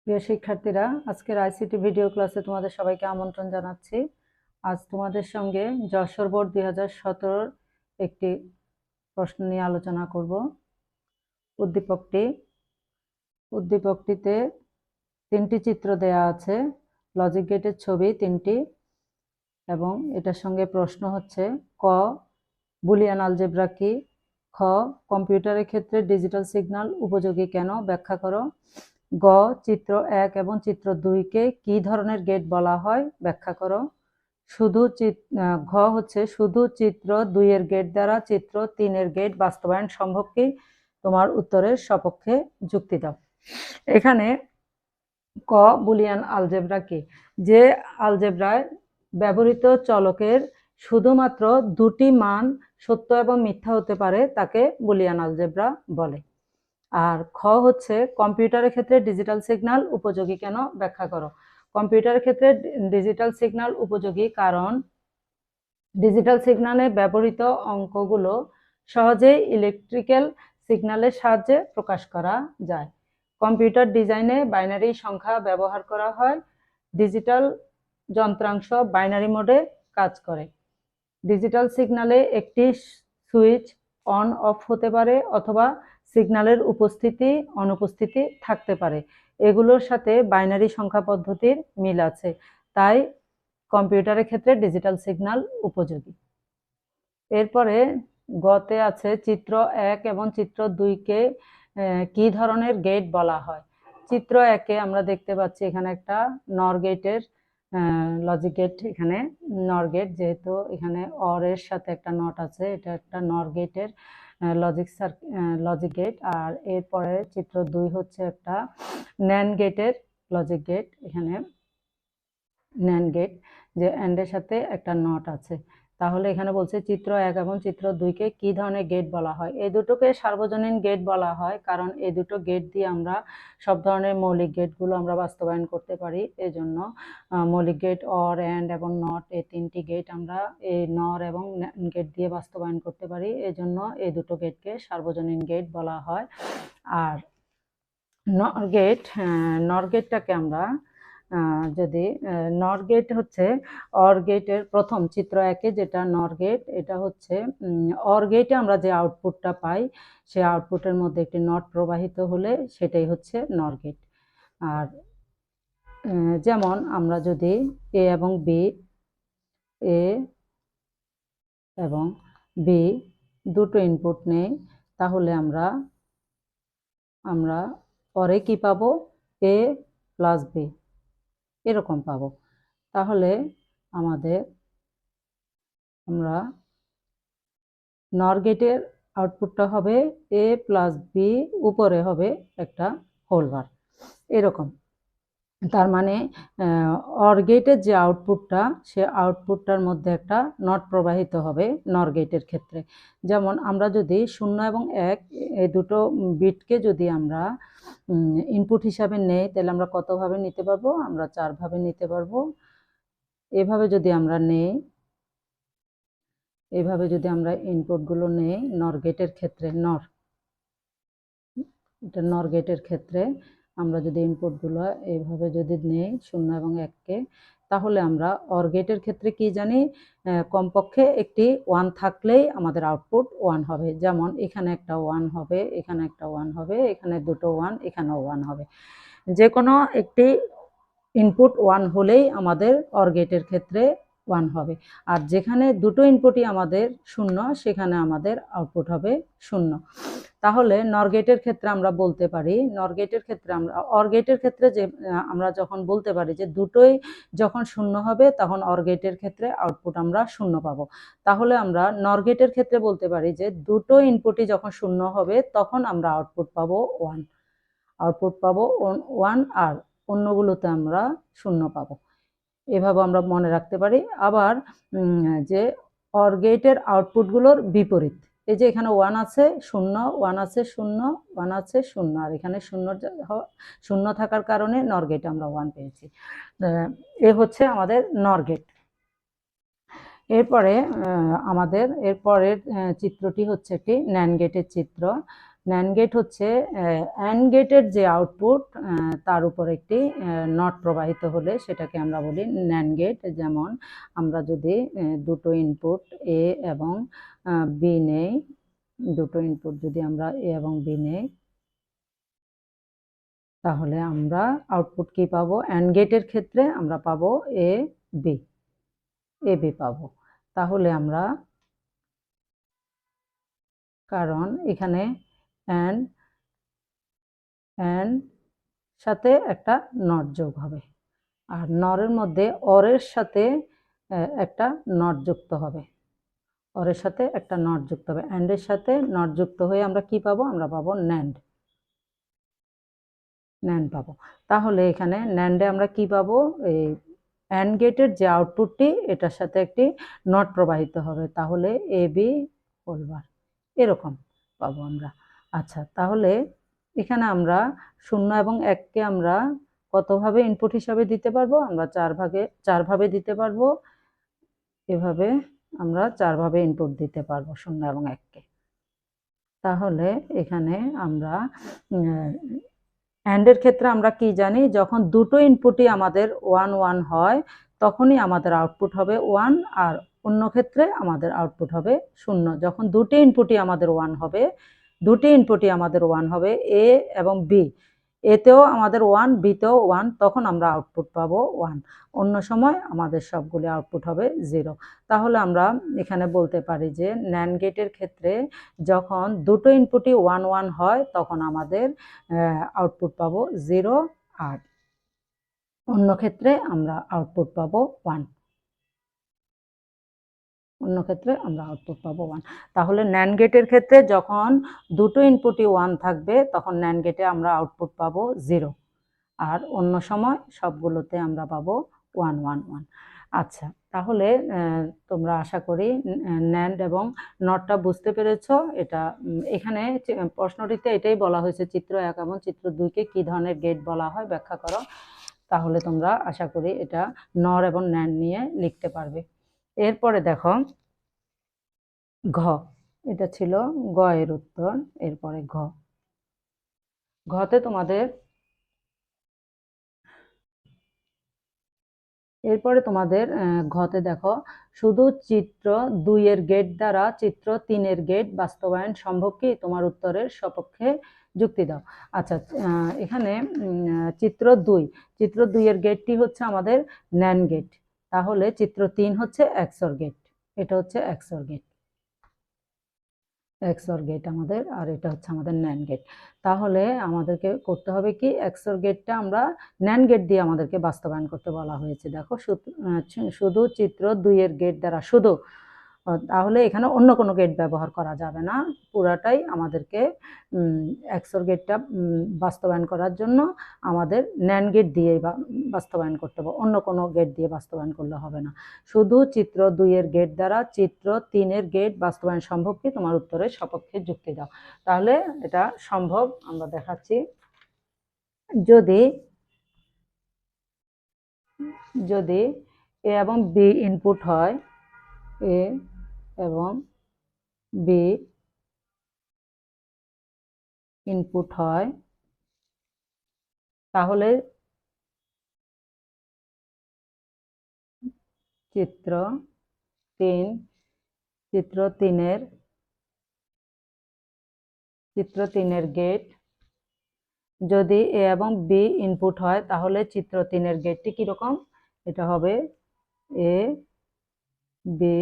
প্রিয় শিক্ষার্থীরা, আজকের আইসিটি ভিডিও ক্লাসে তোমাদের সবাইকে আমন্ত্রণ জানাচ্ছি। আজ তোমাদের সঙ্গে যশোর বোর্ড 2017 একটি প্রশ্ন নিয়ে আলোচনা করব। উদ্দীপকটিতে 3টি চিত্র দেয়া আছে, লজিক গেটের ছবি 3টি, এবং এটার সঙ্গে প্রশ্ন হচ্ছে ক বুলিয়ান আলজেব্রা কি, খ কম্পিউটারের ক্ষেত্রে ডিজিটাল সিগন্যাল উপযোগী কেন, ব্যাখ্যা করো। গ চিত্র 1 এবং চিত্র 2-কে কি ধরনের গেট বলা হয়, ব্যাখ্যা করো। ঘ হচ্ছে শুধু চিত্র 2-এর গেট দ্বারা চিত্র 3-এর গেট বাস্তবায়ন সম্ভব কি, তোমার উত্তরের সপক্ষে যুক্তি দাও। এখানে ক বুলিয়ান আলজেব্রা কি, যে আলজেব্রায় ব্যবহৃত চলকের শুধুমাত্র দুটি মান সত্য এবং মিথ্যা হতে পারে তাকে বুলিয়ান আলজেব্রা বলে। আর খ হচ্ছে কম্পিউটারের ক্ষেত্রে ডিজিটাল সিগন্যাল উপযোগী কেন, ব্যাখ্যা করো। কম্পিউটারের ক্ষেত্রে ডিজিটাল সিগন্যাল উপযোগী কারণ ডিজিটাল সিগন্যালে ব্যবহৃত অঙ্কগুলো সহজেই ইলেকট্রিক্যাল সিগন্যালের সাহায্যে প্রকাশ করা যায়। কম্পিউটার ডিজাইনে বাইনারি সংখ্যা ব্যবহার করা হয়। ডিজিটাল যন্ত্রাংশ বাইনারি মোডে কাজ করে। ডিজিটাল সিগন্যালে একটি সুইচ অন অফ হতে পারে অথবা সিগন্যালের উপস্থিতি অনুপস্থিতি থাকতে পারে। এগুলোর সাথে বাইনারি সংখ্যা পদ্ধতির মিল আছে, তাই কম্পিউটারের ক্ষেত্রে ডিজিটাল সিগন্যাল উপযোগী। এরপরে গতে আছে চিত্র 1 এবং চিত্র 2-কে কি ধরনের গেট বলা হয়। চিত্র 1-এ আমরা দেখতে পাচ্ছি এখানে একটা নর গেটের লজিক গেট, এখানে নর গেট, যেহেতু এখানে অর এর সাথে একটা নট আছে, এটা একটা নর গেটের লজিক গেট। আর এরপরে চিত্র 2 হচ্ছে একটা ন্যান্ড গেটের লজিক গেট, এখানে ন্যান্ড গেট, যে অ্যান্ডের সাথে একটা নট আছে। তাহলে এখানে বলছে চিত্র 1 এবং চিত্র 2-কে কি ধরনের গেট বলা হয়। এই দুটোকে সার্বজনীন গেট বলা হয়, কারণ এই দুটো গেট দিয়ে আমরা সব ধরনের মৌলিক গেটগুলো আমরা বাস্তবায়ন করতে পারি। এজন্য মৌলিক গেট, অর, অ্যান্ড এবং নট, এই 3টি গেট আমরা এই নর এবং গেট দিয়ে বাস্তবায়ন করতে পারি। এজন্য এই দুটো গেটকে সার্বজনীন গেট বলা হয়। আর নর গেটটাকে আমরা যদি নর গেট হচ্ছে অর গেটের প্রথম, চিত্র 1-এ যেটা নর গেট, এটা হচ্ছে অর গেটে আমরা যে আউটপুটটা পাই সে আউটপুটের মধ্যে একটি নট প্রবাহিত হলে সেটাই হচ্ছে নর গেট। আর যেমন আমরা যদি এ এবং বি দুটো ইনপুট নেই, তাহলে আমরা পরে কি পাবো, এ প্লাস বি এরকম পাবো। তাহলে আমরা নর গেটের আউটপুটটা হবে এ প্লাস বি, উপরে হবে একটা হোল বার, এরকম। তার মানে অর গেটের যে আউটপুটটা, সে আউটপুটটার মধ্যে একটা নট প্রবাহিত হবে নর গেটের ক্ষেত্রে। যেমন আমরা যদি 0 এবং 1 এই দুটো বিটকে যদি আমরা ইনপুট হিসাবে নেই, তাহলে আমরা কতভাবে নিতে পারবো, আমরা 4 ভাবে নিতে পারবো। এভাবে যদি আমরা ইনপুটগুলো নেই নর গেটের ক্ষেত্রে, এটা নর গেটের ক্ষেত্রে আমরা যদি ইনপুটগুলো এইভাবে যদি নেই 0 এবং 1-কে, তাহলে আমরা অর গেটের ক্ষেত্রে কি জানি, কমপক্ষে একটি 1 থাকলেই আমাদের আউটপুট 1 হবে। যেমন এখানে একটা 1 হবে, এখানে একটা 1 হবে, এখানে দুটো 1, এখানেও 1 হবে। যে কোনো একটি ইনপুট 1 হলেই আমাদের অর গেটের ক্ষেত্রে 1 হবে। আর যেখানে দুটো ইনপুটই আমাদের 0, সেখানে আমাদের আউটপুট হবে 0। তাহলে নর গেটের ক্ষেত্রে আমরা বলতে পারি, অর গেটের ক্ষেত্রে যে আমরা যখন বলতে পারি যে দুটোই যখন 0 হবে তখন অর গেটের ক্ষেত্রে আউটপুট আমরা 0 পাবো। তাহলে আমরা নর গেটের ক্ষেত্রে বলতে পারি যে দুটো ইনপুটই যখন 0 হবে তখন আমরা আউটপুট পাবো 1, আর অন্যগুলোতে আমরা 0 পাবো। এভাবে আমরা মনে রাখতে পারি। আবার যে অর গেটের আউটপুটগুলোর বিপরীত, এই যে এখানে 1 আছে 0, 1 আছে 0, 1 আছে 0, আর এখানে 0 থাকার কারণে নর গেট আমরা 1 পেয়েছি। এ হচ্ছে আমাদের নর গেট। এরপরে আমাদের এরপরের চিত্রটি হচ্ছে একটি ন্যান্ড গেটের চিত্র। ন্যান্ড গেট হচ্ছে অ্যান্ড গেটের যে আউটপুট তার উপর একটি নট প্রবাহিত হলে সেটাকে আমরা বলি ন্যান্ড গেট। যেমন আমরা যদি দুটো ইনপুট এ এবং বি নেই, দুটো ইনপুট যদি আমরা এ এবং বি নেই, তাহলে আমরা আউটপুট কি পাবো? অ্যান্ড গেটের ক্ষেত্রে আমরা পাবো এ বি পাবো। তাহলে আমরা, কারণ এখানে অ্যান্ড সাথে একটা নট যোগ হবে, আর নরের মধ্যে অরের সাথে একটা নট যুক্ত হবে, অরের সাথে একটা নট যুক্ত হবে, অ্যান্ডের সাথে নট যুক্ত হয়ে আমরা কি পাবো? আমরা পাবো ন্যান্ড পাবো। তাহলে এখানে ন্যান্ডে আমরা কি পাবো? এই অ্যান্ড গেটের যে আউটপুটটি এটার সাথে একটি নট প্রবাহিত হবে, তাহলে এ বি হোল বার এরকম পাবো আমরা। আচ্ছা, তাহলে এখানে আমরা 0 এবং 1কে আমরা কতভাবে ইনপুট হিসাবে দিতে পারবো? আমরা চার ভাবে দিতে পারবো। এভাবে আমরা 4 ভাবে ইনপুট দিতে পারবো 0 এবং 1কে। তাহলে এখানে আমরা অ্যান্ডের ক্ষেত্রে আমরা কি জানি? যখন দুটো ইনপুটই আমাদের 1 1 হয় তখনই আমাদের আউটপুট হবে 1, আর অন্য ক্ষেত্রে আমাদের আউটপুট হবে 0। যখন দুটি ইনপুটই আমাদের 1 হবে, এ এবং বি, এতেও আমাদের 1, বিতেও 1, তখন আমরা আউটপুট পাবো 1। অন্য সময় আমাদের সবগুলি আউটপুট হবে 0। তাহলে আমরা এখানে বলতে পারি যে ন্যান্ড গেটের ক্ষেত্রে যখন দুটো ইনপুটই 1 1 হয় তখন আমাদের আউটপুট পাবো 0, আর অন্য ক্ষেত্রে আমরা আউটপুট পাবো 1। তাহলে ন্যান্ড গেটের ক্ষেত্রে যখন দুটো ইনপুটই 1 থাকবে তখন ন্যান্ড গেটে আমরা আউটপুট পাবো 0, আর অন্য সময় সবগুলোতে আমরা পাবো 1 1 1। আচ্ছা, তাহলে তোমরা আশা করি ন্যান্ড এবং নটটা বুঝতে পেরেছো। এটা এখানে প্রশ্নটিতে এটাই বলা হয়েছে, চিত্র 1 এবং চিত্র 2কে কি ধরনের গেট বলা হয় ব্যাখ্যা করো। তাহলে তোমরা আশা করি এটা নর এবং ন্যান্ড নিয়ে লিখতে পারবে। এরপরে দেখো ঘ, এটা ছিল গ এর উত্তর। এরপরে ঘতে তোমাদের ঘতে দেখো, শুধু চিত্র 2 এর গেট দ্বারা চিত্র 3 এর গেট বাস্তবায়ন সম্ভব কি? তোমার উত্তরের সপক্ষে যুক্তি দাও। আচ্ছা, এখানে চিত্র 2 এর গেটটি হচ্ছে আমাদের ন্যান্ড গেট, তাহলে চিত্র 3 হচ্ছে এক্সঅর গেট। এটা হচ্ছে এক্সঅর গেট আমাদের, আর এটা হচ্ছে আমাদের ন্যান্ড গেট। তাহলে আমাদেরকে করতে হবে কি? এক্সঅর গেটটা আমরা ন্যান্ড গেট দিয়ে আমাদেরকে বাস্তবায়ন করতে বলা হয়েছে। দেখো, শুধু চিত্র 2 এর গেট দ্বারা, শুধু, তাহলে এখানে অন্য কোনো গেট ব্যবহার করা যাবে না, পুরাটাই আমাদেরকে এক্সঅর গেটটা বাস্তবায়ন করার জন্য আমাদের ন্যান্ড গেট দিয়েই বাস্তবায়ন করতে হবে, অন্য কোনো গেট দিয়ে বাস্তবায়ন করলে হবে না। শুধু চিত্র 2 এর গেট দ্বারা চিত্র 3 এর গেট বাস্তবায়ন সম্ভব কি? তোমার উত্তরের সপক্ষে যুক্তি দাও। তাহলে এটা সম্ভব, আমরা দেখাচ্ছি। যদি এ এবং বি ইনপুট হয়, এ এবং বি ইনপুট হয়, তাহলে চিত্র 3 এর গেট, যদি এ এবং বি ইনপুট হয় তাহলে চিত্র 3 এর গেটটি কিরকম? এটা হবে এ বি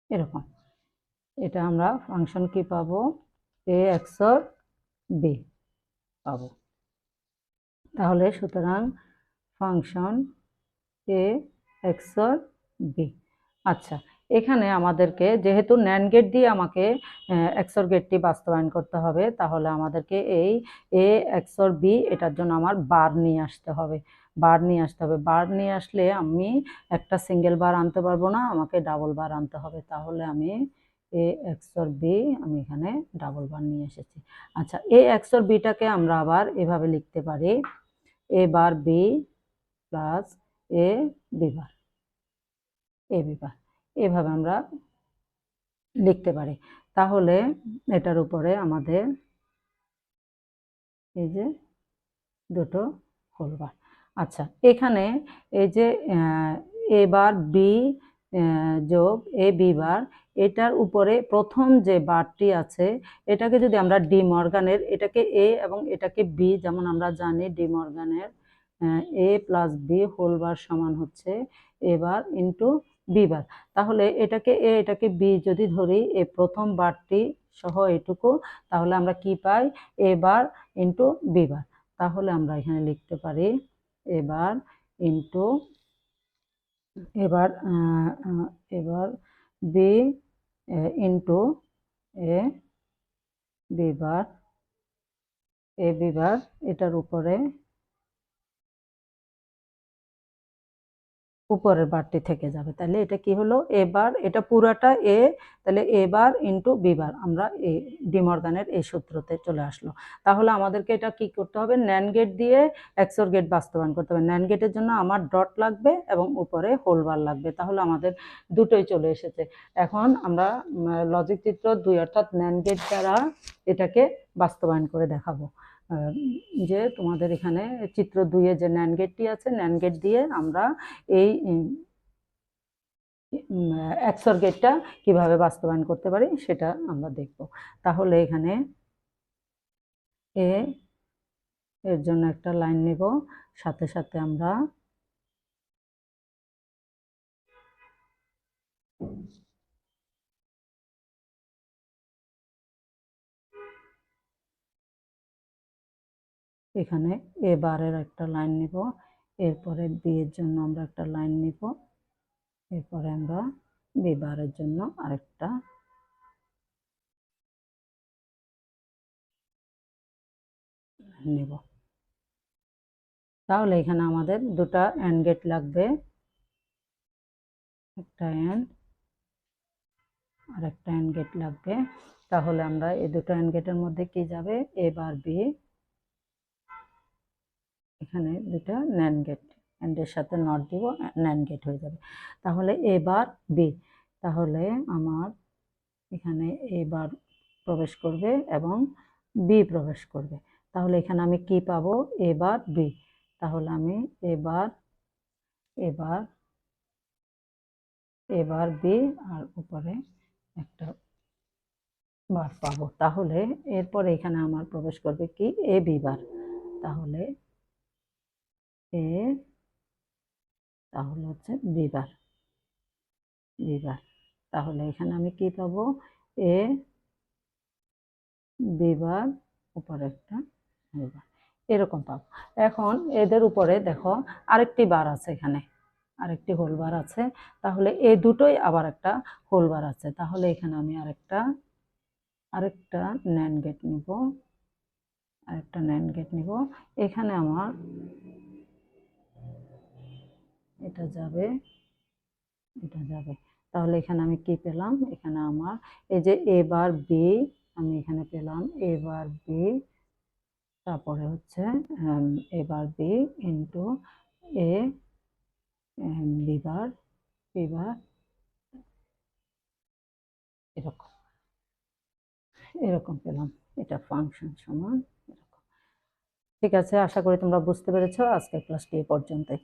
এরকম। এটা আমরা ফাংশন কি পাবো? এ এক্সঅর বি পাবো। তাহলে সুতরাং ফাংশন এ এক্সঅর বি। আচ্ছা, এখানে আমাদেরকে যেহেতু ন্যান্ড গেট দিয়ে আমাকে এক্সঅর গেটটি বাস্তবায়ন করতে হবে, তাহলে আমাদেরকে এই এ এক্সঅর বি এটার জন্য আমার বার নিয়ে আসতে হবে। বার নিয়ে আসলে আমি একটা সিঙ্গেল বার আনতে পারবো না, আমাকে ডাবল বার আনতে হবে। তাহলে আমি এ এক্সঅর বি, আমি এখানে ডাবল বার নিয়ে এসেছি। আচ্ছা, এ এক্সঅর বিটাকে আমরা আবার এভাবে লিখতে পারি, এ বার B plus A B bar, A B বার, এভাবে আমরা লিখতে পারি। তাহলে এটার উপরে আমাদের এই যে দুটো হোল বার। আচ্ছা, এখানে এই যে এ বার বি যোগ এ বি বার, এটার উপরে প্রথম যে বারটি আছে এটাকে যদি আমরা ডি মর্গানের, এটাকে এ এবং এটাকে বি, যেমন আমরা জানি ডি মর্গানের এ প্লাস বি হোল বার সমান হচ্ছে এ বার ইন্টু বি বার। তাহলে এটাকে এ এটাকে বি যদি ধরি, এই প্রথম বারটি সহ এটুকু, তাহলে আমরা কি পাই? এ বার ইন্টু বি বার। তাহলে আমরা এখানে লিখতে পারি এবার ইন্টু এবার এবার B into A B bar, A B বার, এটার উপরে উপরের বারটি থেকে যাবে। তাহলে এটা কি হলো? এ বার, এটা পুরাটা এ, তাহলে এ বার ইন্টু বি বার, আমরা এই ডি মর্গানের এই সূত্রতে চলে আসলো। তাহলে আমাদেরকে এটা কি করতে হবে? ন্যান্ড গেট দিয়ে এক্সর গেট বাস্তবায়ন করতে হবে। ন্যান্ড গেটের জন্য আমার ডট লাগবে এবং উপরে হোল বার লাগবে। তাহলে আমাদের দুটোই চলে এসেছে। এখন আমরা লজিক চিত্র 2 অর্থাৎ ন্যান্ড গেট দ্বারা এটাকে বাস্তবায়ন করে দেখাবো। যে তোমাদের এখানে চিত্র 2-এ যে ন্যান্ড গেটটি আছে, ন্যান্ড গেট দিয়ে আমরা এই এক্সর গেটটা কিভাবে বাস্তবায়ন করতে পারি সেটা আমরা দেখব। তাহলে এখানে এর জন্য একটা লাইন নেব, সাথে সাথে আমরা এখানে এ বারের একটা লাইন নিব, এরপরে বি এর জন্য আমরা একটা লাইন নিব, এরপরে আমরা বি বারের জন্য আরেকটা নেব। তাহলে এখানে আমাদের দুটা অ্যান্ড গেট লাগবে, একটা অ্যান্ড আর একটা অ্যান্ড গেট লাগবে। তাহলে আমরা এই দুটো অ্যান্ড গেটের মধ্যে কি যাবে? এ বার বি, এখানে দুটা ন্যান্ড গেট, অ্যান্ডের সাথে নট দিব, ন্যান্ড গেট হয়ে যাবে। তাহলে এ বার বি, তাহলে আমার এখানে এ বার প্রবেশ করবে এবং বি প্রবেশ করবে। তাহলে এখানে আমি কি পাবো? এ বার বি। তাহলে আমি এবার এবার এবার বি আর উপরে একটা বার পাবো। তাহলে এরপরে এখানে আমার প্রবেশ করবে কি? এ বি বার। তাহলে এ, তাহলে হচ্ছে বি বার, বি বার। তাহলে এখানে আমি কি পাবো? এ বি বার, উপরে একটা বি বার, এরকম পাবো। এখন এদের উপরে দেখো আরেকটি বার আছে, এখানে আরেকটি হোল বার আছে। তাহলে এই দুটোই আবার একটা হোল বার আছে। তাহলে এখানে আমি আরেকটা ন্যান্ড গেট নিব, আরেকটা ন্যান্ড গেট নিব। এখানে আমার এটা যাবে, এটা যাবে। তাহলে এখানে আমি কি পেলাম? এখানে আমার এই যে এ বার বি, আমি এখানে পেলাম এ বার বি, তারপরে হচ্ছে এ বার B into A B bar, B বার, এরকম এরকম পেলাম। এটা ফাংশন সমান এরকম। ঠিক আছে, আশা করি তোমরা বুঝতে পেরেছো। আজকের ক্লাসটি এ পর্যন্তই।